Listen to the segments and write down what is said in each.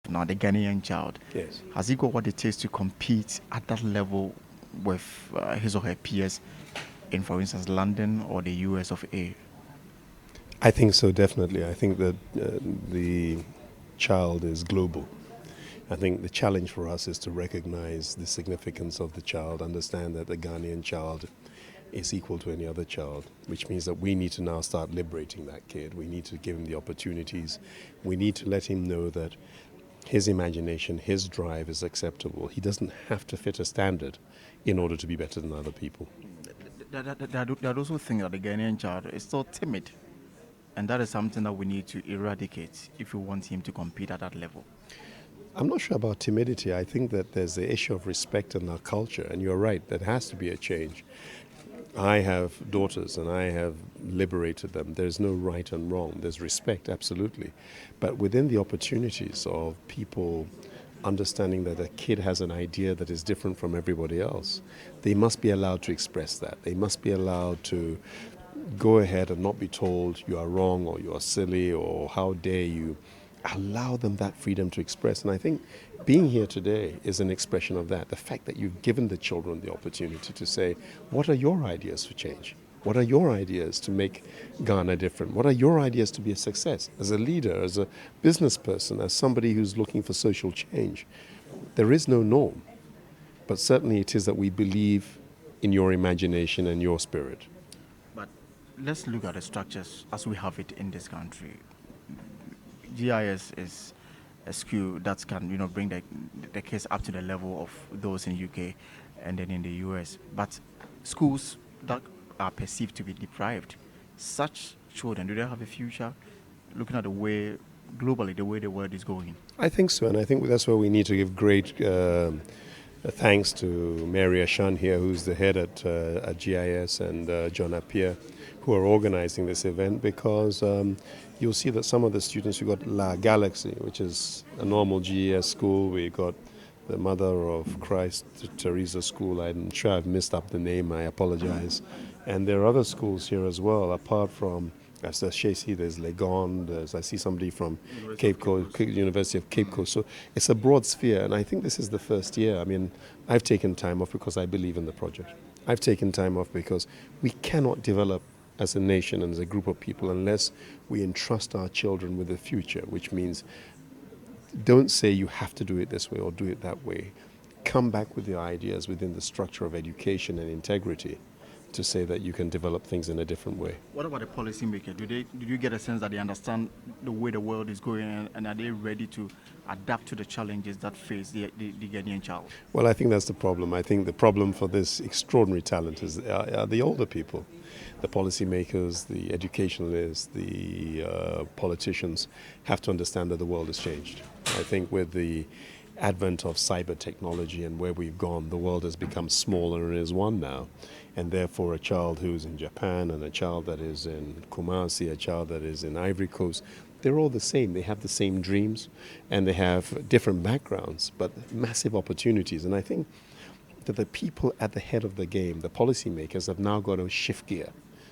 child now, the Ghanaian child, Yes. has he got what it takes to compete at that level with his or her peers in, for instance, London or the US of A? I think so, definitely. I think that the child is global. I think the challenge for us is to recognize the significance of the child, understand that the Ghanaian child is equal to any other child, which means that we need to now start liberating that kid. We need to give him the opportunities. We need to let him know that his imagination, his drive is acceptable. He doesn't have to fit a standard in order to be better than other people. There are also things that the Ghanaian child is still timid, and that is something that we need to eradicate if we want him to compete at that level. I'm not sure about timidity. I think that there's the issue of respect in our culture, and you're right, there has to be a change. I have daughters and I have liberated them. There's no right and wrong. There's respect, absolutely. But within the opportunities of people understanding that a kid has an idea that is different from everybody else, they must be allowed to express that. They must be allowed to go ahead and not be told you are wrong or you are silly or how dare you. Allow them that freedom to express. And I think being here today is an expression of that. The fact that you've given the children the opportunity to say, what are your ideas for change? What are your ideas to make Ghana different? What are your ideas to be a success? As a leader, as a business person, as somebody who's looking for social change, there is no norm. But certainly it is that we believe in your imagination and your spirit. But let's look at the structures as we have it in this country. GIS is a skill that can, bring the kids up to the level of those in UK and then in the US. But schools that are perceived to be deprived, such children, do they have a future? Looking at the way, globally, the way the world is going. I think so, and I think that's where we need to give great thanks to Mary Ashan here, who's the head at GIS, and John Appiah, who are organizing this event, because you'll see that some of the students, we've got La Galaxy, which is a normal GES school. We've got the Mother of Christ, Teresa School. I'm sure I've messed up the name. I apologize. And there are other schools here as well, apart from, as Shacey, there's Legon, I see somebody from Cape Coast, University of Cape Coast. So it's a broad sphere, and I think this is the first year. I mean, I've taken time off because I believe in the project. I've taken time off because we cannot develop as a nation and as a group of people unless we entrust our children with the future, which means don't say you have to do it this way or do it that way. Come back with your ideas within the structure of education and integrity to say that you can develop things in a different way. What about the policymaker? Do you get a sense that they understand the way the world is going, and are they ready to adapt to the challenges that face the Ghanaian child? Well, I think that's the problem. I think the problem for this extraordinary talent is are the older people, the policymakers, the educationalists, the politicians have to understand that the world has changed. I think with the advent of cyber technology and where we've gone, the world has become smaller and is one now. And therefore, a child who's in Japan and a child that is in Kumasi, a child that is in Ivory Coast, they're all the same. They have the same dreams and they have different backgrounds, but massive opportunities. And I think that the people at the head of the game, the policymakers, have now got to shift gear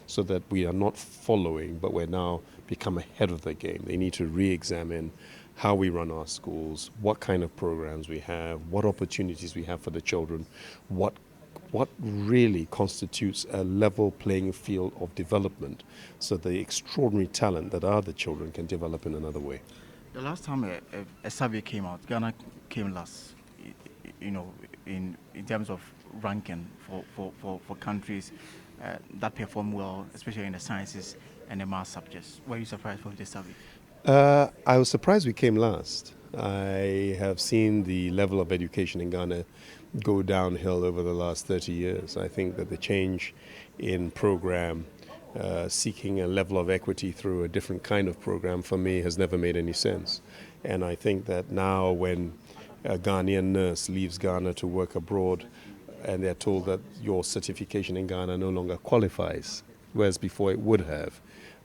so that we are not following, but we're now become ahead of the game. They need to re-examine how we run our schools, what kind of programs we have, what opportunities we have for the children, what really constitutes a level playing field of development so the extraordinary talent that are the children can develop in another way. The last time a survey came out, Ghana came last, in terms of ranking for countries that perform well, especially in the sciences and the math subjects. Were you surprised with this survey? I was surprised we came last. I have seen the level of education in Ghana go downhill over the last 30 years. I think that the change in program, seeking a level of equity through a different kind of program, for me has never made any sense. And I think that now when a Ghanaian nurse leaves Ghana to work abroad and they're told that your certification in Ghana no longer qualifies, whereas before it would have.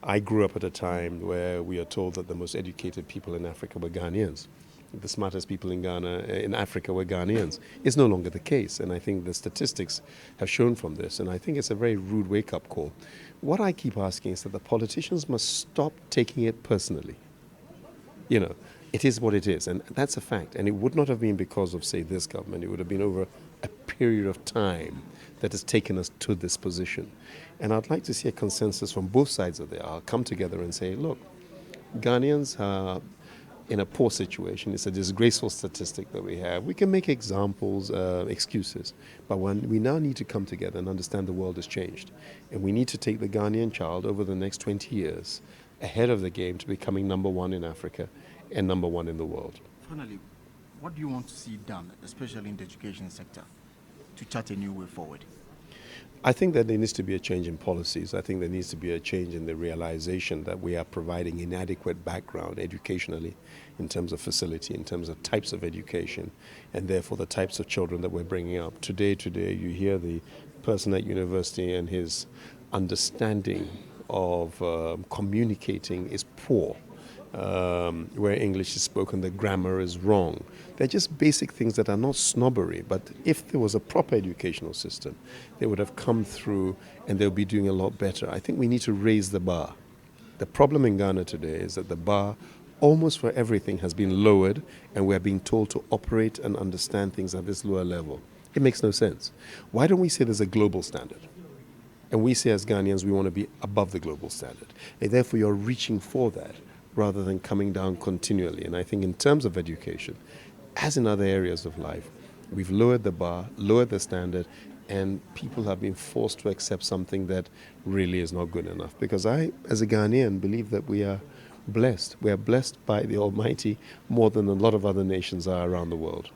I grew up at a time where we are told that the most educated people in Africa were Ghanaians. The smartest people in Africa were Ghanaians. It's no longer the case, and I think the statistics have shown from this, and I think it's a very rude wake-up call. What I keep asking is that the politicians must stop taking it personally. It is what it is, and that's a fact. And it would not have been because of, say, this government. It would have been over a period of time that has taken us to this position. And I'd like to see a consensus from both sides of the aisle come together and say, look, Ghanaians are in a poor situation. It's a disgraceful statistic that we have. We can make examples, excuses, but when we now need to come together and understand the world has changed. And we need to take the Ghanaian child over the next 20 years ahead of the game to becoming number one in Africa and number one in the world. Finally, what do you want to see done, especially in the education sector, to chart a new way forward? I think that there needs to be a change in policies. I think there needs to be a change in the realization that we are providing inadequate background educationally in terms of facility, in terms of types of education, and therefore the types of children that we're bringing up. Today, you hear the person at university and his understanding of communicating is poor. Where English is spoken, the grammar is wrong. They're just basic things that are not snobbery, but if there was a proper educational system, they would have come through and they'll be doing a lot better. I think we need to raise the bar. The problem in Ghana today is that the bar almost for everything has been lowered, and we're being told to operate and understand things at this lower level. It makes no sense. Why don't we say there's a global standard? And we say as Ghanaians we want to be above the global standard. And therefore you're reaching for that, rather than coming down continually. And I think in terms of education, as in other areas of life, we've lowered the bar, lowered the standard, and people have been forced to accept something that really is not good enough. Because I, as a Ghanaian, believe that we are blessed. We are blessed by the Almighty more than a lot of other nations are around the world.